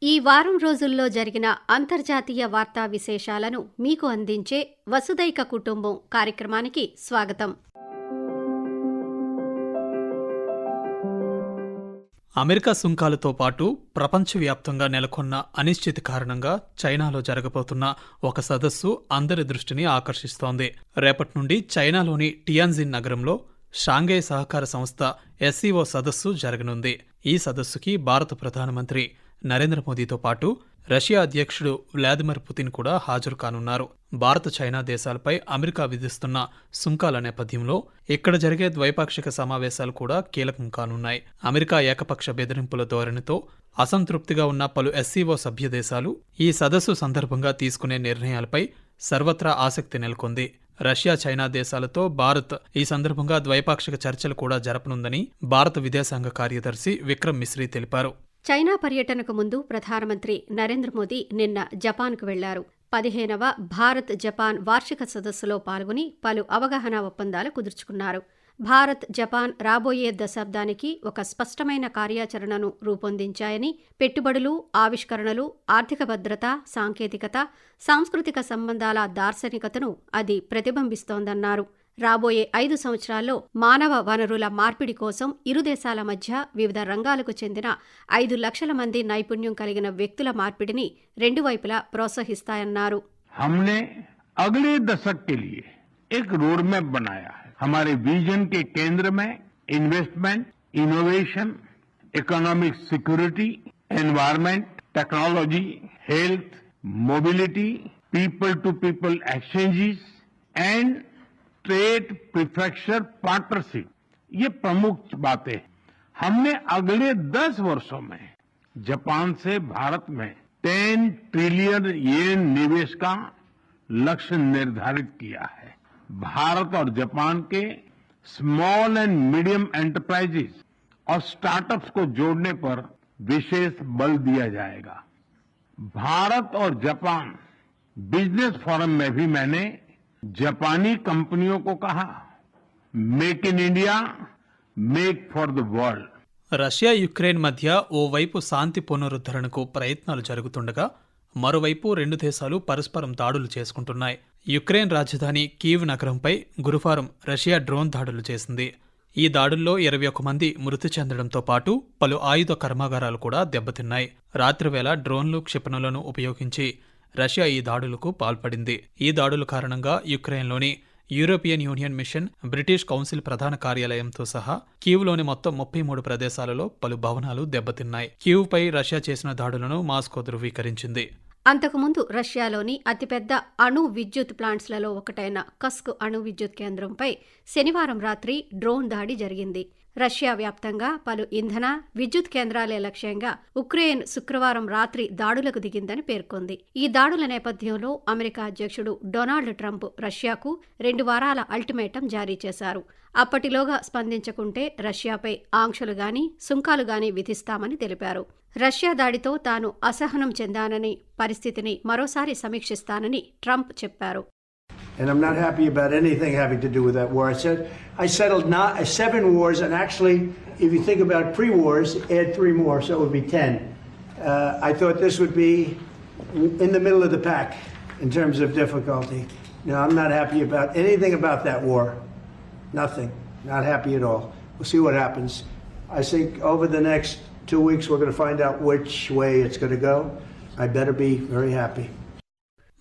ఈ వారం రోజుల్లో జరిగిన అంతర్జాతీయ వార్తా విశేషాలను మీకు అందించే వసుదైక కుటుంబం కార్యక్రమానికి స్వాగతం. అమెరికా సుంకాలతో పాటు ప్రపంచవ్యాప్తంగా నెలకొన్న అనిశ్చితి కారణంగా చైనాలో జరగబోతున్న ఒక సదస్సు అందరి దృష్టిని ఆకర్షిస్తోంది. రేపటి నుండి చైనాలోని టియాన్జిన్ నగరంలో షాంఘై సహకార సంస్థ SCO సదస్సు జరగనుంది. ఈ సదస్సుకి భారత ప్రధానమంత్రి నరేంద్ర మోదీతో పాటు రష్యా అధ్యక్షుడు వ్లాదిమిర్ పుతిన్ కూడా హాజరు కానున్నారు. భారత్ చైనా దేశాలపై అమెరికా విధిస్తున్న సుంకాల నేపథ్యంలో ఇక్కడ జరిగే ద్వైపాక్షిక సమావేశాలు కూడా కీలకం కానున్నాయి. అమెరికా ఏకపక్ష బెదిరింపుల ధోరణితో అసంతృప్తిగా ఉన్న పలు SCO సభ్య దేశాలు ఈ సదస్సు సందర్భంగా తీసుకునే నిర్ణయాలపై సర్వత్రా ఆసక్తి నెలకొంది. రష్యా చైనా దేశాలతో భారత్ ఈ సందర్భంగా ద్వైపాక్షిక చర్చలు కూడా జరపనుందని భారత విదేశాంగ కార్యదర్శి విక్రమ్ మిశ్రీ తెలిపారు. చైనా పర్యటనకు ముందు ప్రధానమంత్రి నరేంద్ర మోదీ నిన్న జపాన్కు వెళ్లారు. 15వ భారత్ జపాన్ వార్షిక సదస్సులో పాల్గొని పలు అవగాహన ఒప్పందాలు కుదుర్చుకున్నారు. భారత్ జపాన్ రాబోయే దశాబ్దానికి ఒక స్పష్టమైన కార్యాచరణను రూపొందించాయని, పెట్టుబడులు, ఆవిష్కరణలు, ఆర్థిక భద్రత, సాంకేతికత, సాంస్కృతిక సంబంధాల దార్శనికతను అది ప్రతిబింబిస్తోందన్నారు. రాబోయే 5 సంవత్సరాల్లో మానవ వనరుల మార్పిడి కోసం ఇరు దేశాల మధ్య వివిధ రంగాలకు చెందిన 5 లక్షల మంది నైపుణ్యం కలిగిన వ్యక్తుల మార్పిడిని రెండు వైపులా ప్రోత్సహిస్తాయన్నారు. हमने अगले दशक के लिए एक रोड मैप बनाया है. हमारे विजन के केंद्र में investment, innovation, economic security, environment, technology, health, mobility, people to people exchanges and trade prefecture partnership, ये प्रमुख बातें हैं. हमने अगले 10 वर्षों में जापान से भारत में 10 ट्रिलियन येन निवेश का लक्ष्य निर्धारित किया है. भारत और जापान के स्मॉल एंड मीडियम एंटरप्राइजेस और स्टार्टअप्स को जोड़ने पर विशेष बल दिया जाएगा. भारत और जापान बिजनेस फोरम में भी मैंने जापानी कंपनियों को कहा, make in India, make for the world. Russia Ukraine మధ్య ఓవైపు శాంతి పునరుద్ధరణకు ప్రయత్నాలు జరుగుతుండగా మరోవైపు రెండు దేశాలు పరస్పరం దాడులు చేసుకుంటున్నాయి. యుక్రెయిన్ రాజధాని కీవ్ నగరంపై గురువారం రష్యా డ్రోన్ దాడులు చేసింది. ఈ దాడుల్లో 21 మంది మృతి చెందడంతో పాటు పలు ఆయుధ కర్మాగారాలు కూడా దెబ్బతిన్నాయి. రాత్రివేళ డ్రోన్లు, క్షిపణులను ఉపయోగించి రష్యా ఈ దాడులకు పాల్పడింది. ఈ దాడుల కారణంగా యుక్రెయిన్లోని European Union mission, British Council ప్రధాన కార్యాలయంతో సహా కీవ్లోని మొత్తం 33 ప్రదేశాలలో పలు భవనాలు దెబ్బతిన్నాయి. కీవ్పై రష్యా చేసిన దాడులను మాస్కో ధృవీకరించింది. అంతకుముందు రష్యాలోని అతిపెద్ద అణు విద్యుత్ ప్లాంట్స్లలో ఒకటైన కస్క్ అణు విద్యుత్ కేంద్రంపై శనివారం రాత్రి డ్రోన్ దాడి జరిగింది. రష్యా వ్యాప్తంగా పలు ఇంధన, విద్యుత్ కేంద్రాలే లక్ష్యంగా ఉక్రెయిన్ శుక్రవారం రాత్రి దాడులకు దిగిందని పేర్కొంది. ఈ దాడుల నేపథ్యంలో అమెరికా అధ్యక్షుడు డొనాల్డ్ ట్రంప్ రష్యాకు 2 వారాల అల్టిమేటం జారీ చేశారు. అప్పటిలోగా స్పందించకుంటే రష్యాపై ఆంక్షలు గాని, సుంకాలు గాని విధిస్తామని తెలిపారు. రష్యా దాడితో తాను అసహనం చెందానని, పరిస్థితిని మరోసారి సమీక్షిస్తానని ట్రంప్ చెప్పారు. And I'm not happy about anything having to do with that war. I settled 7 wars, and actually, if you think about pre-wars, add 3 more, so it would be 10. I thought this would be in the middle of the pack in terms of difficulty. No, I'm not happy about anything about that war. Nothing. Not happy at all. We'll see what happens. I think over the next 2 weeks, we're going to find out which way it's going to go. I better be very happy.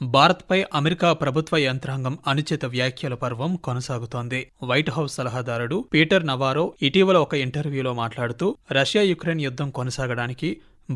భారత్పై America ప్రభుత్వ యంత్రాంగం అనుచిత వ్యాఖ్యల పర్వం కొనసాగుతోంది. White house సలహాదారుడు Peter నవారో ఇటీవల ఒక ఇంటర్వ్యూలో మాట్లాడుతూ రష్యా యుక్రెయిన్ యుద్ధం కొనసాగడానికి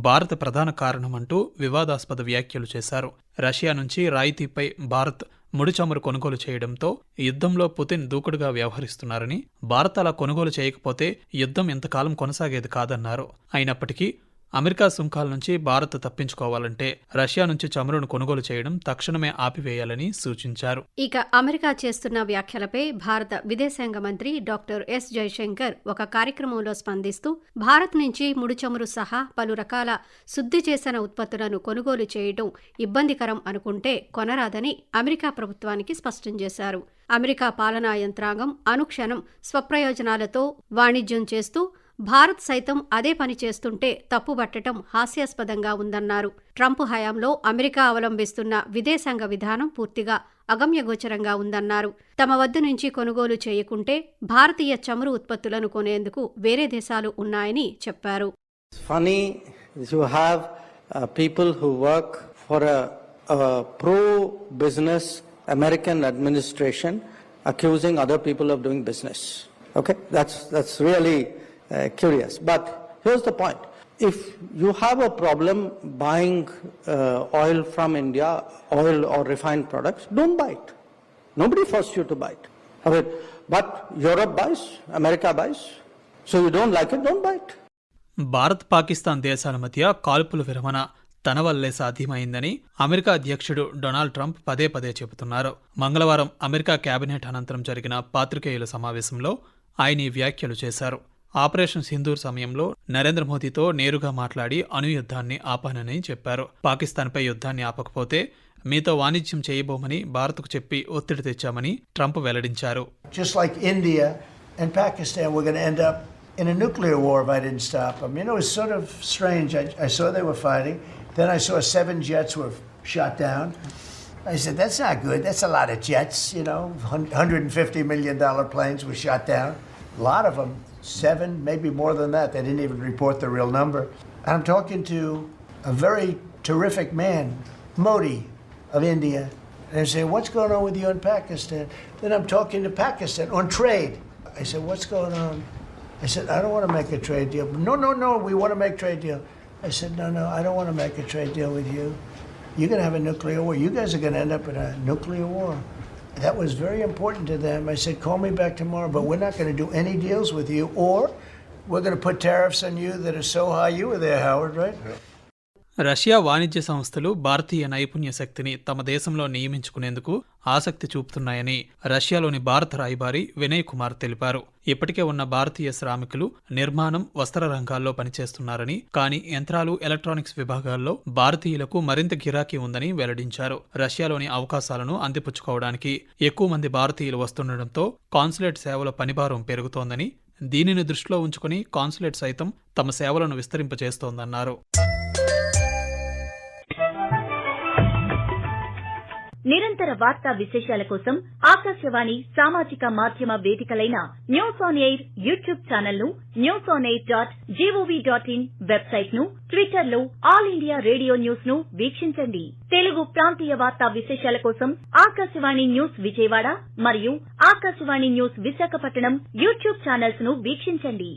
భారత్ ప్రధాన కారణమంటూ వివాదాస్పద వ్యాఖ్యలు చేశారు. రష్యా నుంచి రాయితీపై భారత్ ముడి చమురు కొనుగోలు చేయడంతో యుద్ధంలో పుతిన్ దూకుడుగా వ్యవహరిస్తున్నారని, భారత్ అలా కొనుగోలు చేయకపోతే యుద్ధం ఇంతకాలం కొనసాగేది కాదన్నారు. అయినప్పటికీ అమెరికా సుంకాల నుంచి భారత్ తప్పించుకోవాలంటే రష్యా నుంచి చమురును కొనుగోలు చేయడం తక్షణమే ఆపివేయాలని సూచించారు. ఇక అమెరికా చేస్తున్న వ్యాఖ్యలపై భారత విదేశాంగ మంత్రి డాక్టర్ ఎస్ జయశంకర్ ఒక కార్యక్రమంలో స్పందిస్తూ భారత్ నుంచి ముడి చమురు సహా పలు రకాల శుద్ధి చేసిన ఉత్పత్తులను కొనుగోలు చేయడం ఇబ్బందికరం అనుకుంటే కొనరాదని అమెరికా ప్రభుత్వానికి స్పష్టం చేశారు. అమెరికా పాలనా యంత్రాంగం అనుక్షణం స్వప్రయోజనాలతో వాణిజ్యం చేస్తూ భారత్ సైతం అదే పని చేస్తుంటే తప్పుబట్టడం హాస్యాస్పదంగా ఉందన్నారు. ట్రంప్ హయాంలో అమెరికా అవలంబిస్తున్న విదేశాంగ విధానం పూర్తిగా అగమ్యగోచరంగా ఉందన్నారు. తమ వద్ద నుంచి కొనుగోలు చేయకుంటే భారతీయ చమురు ఉత్పత్తులను కొనేందుకు వేరే దేశాలు ఉన్నాయని చెప్పారు. Funny you have people who work for a pro-business American administration accusing other people of doing business. Okay, that's really curious. But here's the point: if you have a problem buying oil from India, oil or refined products, don't buy it. Nobody forced you to buy it. I mean, but Europe buys, America buys. So you don't like it, don't buy it. Bharat Pakistan దేశాల మధ్య కాల్పుల విరమణ తన వల్లే సాధ్యమైందని America అధ్యక్షుడు Donald Trump పదే పదే చెబుతున్నారు. మంగళవారం అమెరికా కేబినెట్ అనంతరం జరిగిన పాత్రికేయుల సమావేశంలో ఆయన ఈ వ్యాఖ్యలు చేశారు. ఆపరేషన్ సింధూర్ సమయంలో నరేంద్ర మోదీతో నేరుగా మాట్లాడి అణుయుద్ధాన్ని ఆపానని చెప్పారు. పాకిస్తాన్పై యుద్ధాన్ని ఆపకపోతే మీతో వాణిజ్యం చేయబోమని భారత్కు చెప్పి ఒత్తిడి తెచ్చామని ట్రంప్ వెల్లడించారు. Just like India and Pakistan, we're going to end up in a nuclear war if I didn't stop them. You know, it's sort of strange. I saw they were fighting. Then I saw 7 jets were shot down. I said, that's not good. That's a lot of jets, you know. $150 million planes were shot down. A lot of them, 7, maybe more than that. They didn't even report the real number. And I'm talking to a very terrific man, Modi of India. And I say, what's going on with you in Pakistan? Then I'm talking to Pakistan on trade. I said, what's going on? I said, I don't want to make a trade deal. No, we want to make trade deal. I said, no, I don't want to make a trade deal with you. You're going to have a nuclear war. You guys are going to end up in a nuclear war. That was very important to them. I said, call me back tomorrow, but we're not going to do any deals with you, or we're going to put tariffs on you that are so high. You were there, Howard, right? Yeah. Russia వాణిజ్య సంస్థలు భారతీయ నైపుణ్య శక్తిని తమ దేశంలో నియమించుకునేందుకు ఆసక్తి చూపుతున్నాయని రష్యాలోని భారత రాయబారి వినయ్ కుమార్ తెలిపారు. ఇప్పటికే ఉన్న భారతీయ శ్రామికులు నిర్మాణం, వస్త్ర రంగాల్లో పనిచేస్తున్నారని, కానీ యంత్రాలు, ఎలక్ట్రానిక్స్ విభాగాల్లో భారతీయులకు మరింత గిరాకీ ఉందని వెల్లడించారు. రష్యాలోని అవకాశాలను అందిపుచ్చుకోవడానికి ఎక్కువ మంది భారతీయులు వస్తుండటంతో కాన్సులేట్ సేవల పనిభారం పెరుగుతోందని, దీనిని దృష్టిలో ఉంచుకుని కాన్సులేట్ సైతం తమ సేవలను విస్తరింపజేస్తోందన్నారు. నిరంతర వార్తా విశేషాల కోసం ఆకాశవాణి సామాజిక మాధ్యమ వేదికలైన news on air YouTube channel ను, newsonair.gov.in వెబ్సైట్ ను, ట్విట్టర్ లో ఆల్ ఇండియా రేడియో న్యూస్ ను వీక్షించండి. తెలుగు ప్రాంతీయ వార్తా విశేషాల కోసం ఆకాశవాణి న్యూస్ విజయవాడ మరియు Akashvani news Visakhapatnam YouTube channels ను వీక్షించండి.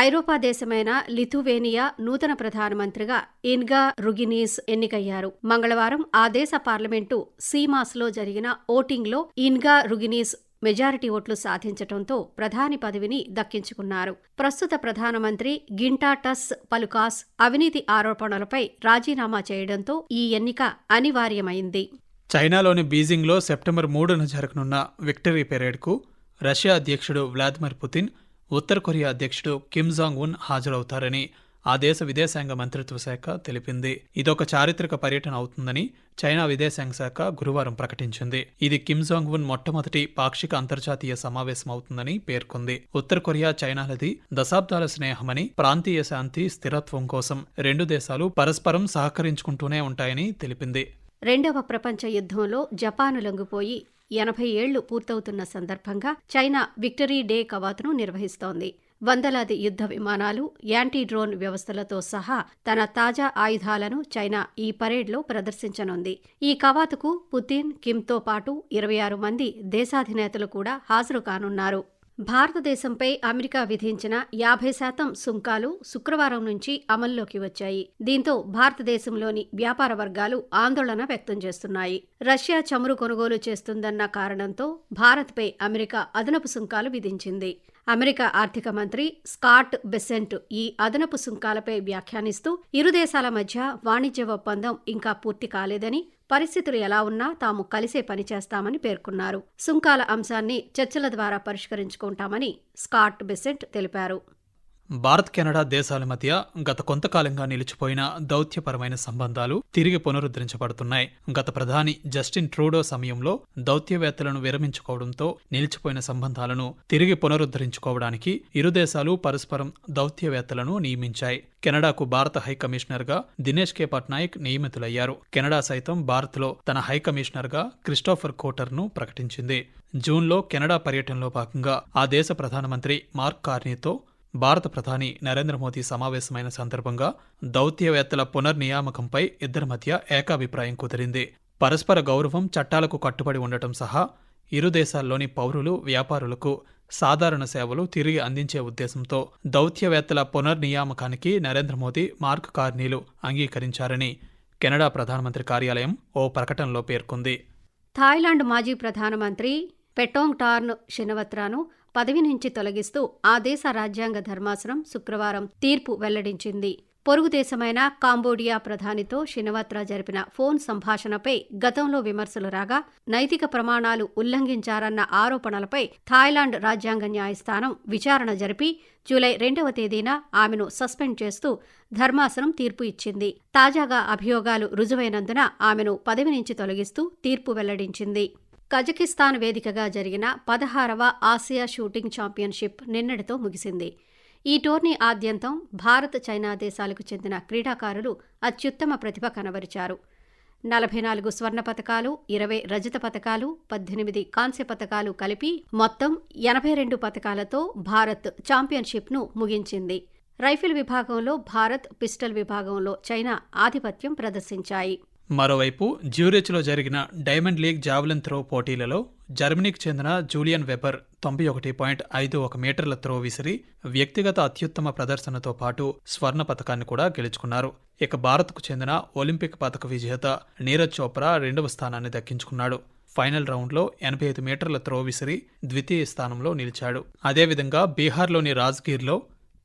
ఐరోపా దేశమైన లిథువేనియా నూతన ప్రధానమంత్రిగా ఇన్గా రుగినీస్ ఎన్నికయ్యారు. మంగళవారం ఆ దేశ పార్లమెంటు సీమాస్లో జరిగిన ఓటింగ్లో ఇన్గా రుగినీస్ మెజారిటీ ఓట్లు సాధించడంతో ప్రధాని పదవిని దక్కించుకున్నారు. ప్రస్తుత ప్రధానమంత్రి గింటాటస్ పలుకాస్ అవినీతి ఆరోపణలపై రాజీనామా చేయడంతో ఈ ఎన్నిక అనివార్యమైంది. చైనాలోని బీజింగ్లో సెప్టెంబర్ 3న జరగనున్న విక్టరీ పెరేడ్కు రష్యా అధ్యక్షుడు వ్లాదిమిర్ పుతిన్, ఉత్తర కొరియా అధ్యక్షుడు కిమ్ జాంగ్ ఉన్ హాజరవుతారని ఆ దేశ విదేశాంగ మంత్రిత్వ శాఖ తెలిపింది. ఇదొక చారిత్రక పర్యటన అవుతుందని చైనా విదేశాంగ శాఖ గురువారం ప్రకటించింది. ఇది కిమ్ జాంగ్ ఉన్ మొట్టమొదటి పాక్షిక అంతర్జాతీయ సమావేశం అవుతుందని పేర్కొంది. ఉత్తర కొరియా చైనాలది దశాబ్దాల స్నేహమని, ప్రాంతీయ శాంతి, స్థిరత్వం కోసం రెండు దేశాలు పరస్పరం సహకరించుకుంటూనే ఉంటాయని తెలిపింది. రెండవ ప్రపంచ యుద్ధంలో జపాను లొంగిపోయి 80 ఏళ్లు పూర్తవుతున్న సందర్భంగా చైనా విక్టరీ డే కవాతును నిర్వహిస్తోంది. వందలాది యుద్ధ విమానాలు, యాంటీ డ్రోన్ వ్యవస్థలతో సహా తన తాజా ఆయుధాలను చైనా ఈ పరేడ్లో ప్రదర్శించనుంది. ఈ కవాతుకు పుతిన్, కిమ్తో పాటు 26 మంది దేశాధినేతలు కూడా హాజరు కానున్నారు. భారతదేశంపై అమెరికా విధించిన 50% సుంకాలు శుక్రవారం నుంచి అమల్లోకి వచ్చాయి. దీంతో భారతదేశంలోని వ్యాపార వర్గాలు ఆందోళన వ్యక్తం చేస్తున్నాయి. రష్యా చమురు కొనుగోలు చేస్తుందన్న కారణంతో భారత్పై అమెరికా అదనపు సుంకాలు విధించింది. అమెరికా ఆర్థిక మంత్రి స్కాట్ బెసెంట్ ఈ అదనపు సుంకాలపై వ్యాఖ్యానిస్తూ ఇరు దేశాల మధ్య వాణిజ్య ఒప్పందం ఇంకా పూర్తి కాలేదని, పరిస్థితులు ఎలా ఉన్నా తాము కలిసే పనిచేస్తామని పేర్కొన్నారు. సుంకాల అంశాన్ని చర్చల ద్వారా పరిష్కరించుకుంటామని స్కాట్ బెసెంట్ తెలిపారు. భారత్ కెనడా దేశాల మధ్య గత కొంతకాలంగా నిలిచిపోయిన దౌత్యపరమైన సంబంధాలు తిరిగి పునరుద్ధరించబడుతున్నాయి. గత ప్రధాని జస్టిన్ ట్రూడో సమయంలో దౌత్యవేత్తలను విరమించుకోవడంతో నిలిచిపోయిన సంబంధాలను తిరిగి పునరుద్ధరించుకోవడానికి ఇరు దేశాలు పరస్పరం దౌత్యవేత్తలను నియమించాయి. కెనడాకు భారత హైకమిషనర్గా దినేష్ కే పట్నాయక్ నియమితులయ్యారు. కెనడా సైతం భారత్లో తన హైకమిషనర్గా క్రిస్టోఫర్ కోటర్ను ప్రకటించింది. జూన్లో కెనడా పర్యటనలో భాగంగా ఆ దేశ ప్రధానమంత్రి మార్క్ కార్నీతో భారత ప్రధాని నరేంద్ర మోదీ సమావేశమైన సందర్భంగా దౌత్యవేత్తల పునర్నియామకంపై ఇద్దరి మధ్య ఏకాభిప్రాయం కుదిరింది. పరస్పర గౌరవం, చట్టాలకు కట్టుబడి ఉండటం సహా ఇరు దేశాల్లోని పౌరులు, వ్యాపారులకు సాధారణ సేవలు తిరిగి అందించే ఉద్దేశంతో దౌత్యవేత్తల పునర్నియామకానికి నరేంద్ర మోదీ, మార్క్ కార్నీలు అంగీకరించారని కెనడా ప్రధానమంత్రి కార్యాలయం ఓ ప్రకటనలో పేర్కొంది. థాయిలాండ్ మాజీ ప్రధానమంత్రి పెటోంగ్ టార్న్ షినవత్రాను పదవి నుంచి తొలగిస్తూ ఆ దేశ రాజ్యాంగ ధర్మాసనం శుక్రవారం తీర్పు వెల్లడించింది. పొరుగు దేశమైన కాంబోడియా ప్రధానితో షినవత్రా జరిపిన ఫోన్ సంభాషణపై గతంలో విమర్శలు రాగా నైతిక ప్రమాణాలు ఉల్లంఘించారన్న ఆరోపణలపై థాయిలాండ్ రాజ్యాంగ న్యాయస్థానం విచారణ జరిపి జూలై 2వ తేదీన ఆమెను సస్పెండ్ చేస్తూ ధర్మాసనం తీర్పు ఇచ్చింది. తాజాగా అభియోగాలు రుజువైనందున ఆమెను పదవి నుంచి తొలగిస్తూ తీర్పు వెల్లడించింది. కజకిస్తాన్ వేదికగా జరిగిన 16వ ఆసియా షూటింగ్ ఛాంపియన్షిప్ నిన్నటితో ముగిసింది. ఈ టోర్నీ ఆద్యంతం భారత్, చైనా దేశాలకు చెందిన క్రీడాకారులు అత్యుత్తమ ప్రతిభ కనబరిచారు. 44 స్వర్ణ పతకాలు, 20 రజత పతకాలు, 18 కాంస్య పతకాలు కలిపి మొత్తం 82 పతకాలతో భారత్ ఛాంపియన్షిప్ను ముగించింది. రైఫిల్ విభాగంలో భారత్, పిస్టల్ విభాగంలో చైనా ఆధిపత్యం ప్రదర్శించాయి. మరోవైపు జ్యూరిచ్లో జరిగిన డైమండ్ లీగ్ జావెలిన్ త్రో పోటీలలో జర్మనీకి చెందిన జూలియన్ వెబర్ 91.51 మీటర్ల త్రో విసిరి వ్యక్తిగత అత్యుత్తమ ప్రదర్శనతో పాటు స్వర్ణ పతకాన్ని కూడా గెలుచుకున్నారు. ఇక భారత్కు చెందిన ఒలింపిక్ పతక విజేత నీరజ్ చోప్రా 2వ స్థానాన్ని దక్కించుకున్నాడు. ఫైనల్ రౌండ్లో 85 మీటర్ల త్రో విసిరి ద్వితీయ స్థానంలో నిలిచాడు. అదేవిధంగా బీహార్లోని రాజ్గీర్లో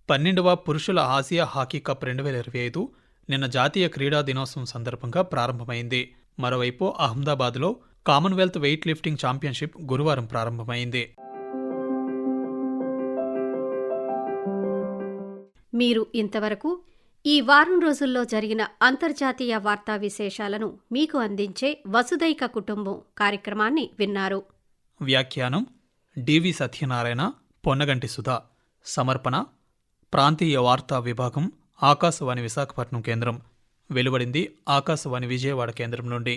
12వ పురుషుల ఆసియా హాకీ కప్ 2025 నిన్న జాతీయ క్రీడా దినోత్సవం సందర్భంగా ప్రారంభమైంది. మరోవైపు అహ్మదాబాద్లో కామన్వెల్త్ వెయిట్ లిఫ్టింగ్ ఛాంపియన్షిప్ గురువారం ప్రారంభమైంది. మీరు ఇంతవరకు ఈ వారం రోజుల్లో జరిగిన అంతర్జాతీయ వార్తా విశేషాలను మీకు అందించే వసుదైక కుటుంబం కార్యక్రమాన్ని విన్నారు. వ్యాఖ్యానం డివి సత్యనారాయణ, పొన్నగంటి సుధా. సమర్పణ ప్రాంతీయ వార్తా విభాగం, ఆకాశవాణి విశాఖపట్నం కేంద్రం. వెలువడింది ఆకాశవాణి విజయవాడ కేంద్రం నుండి.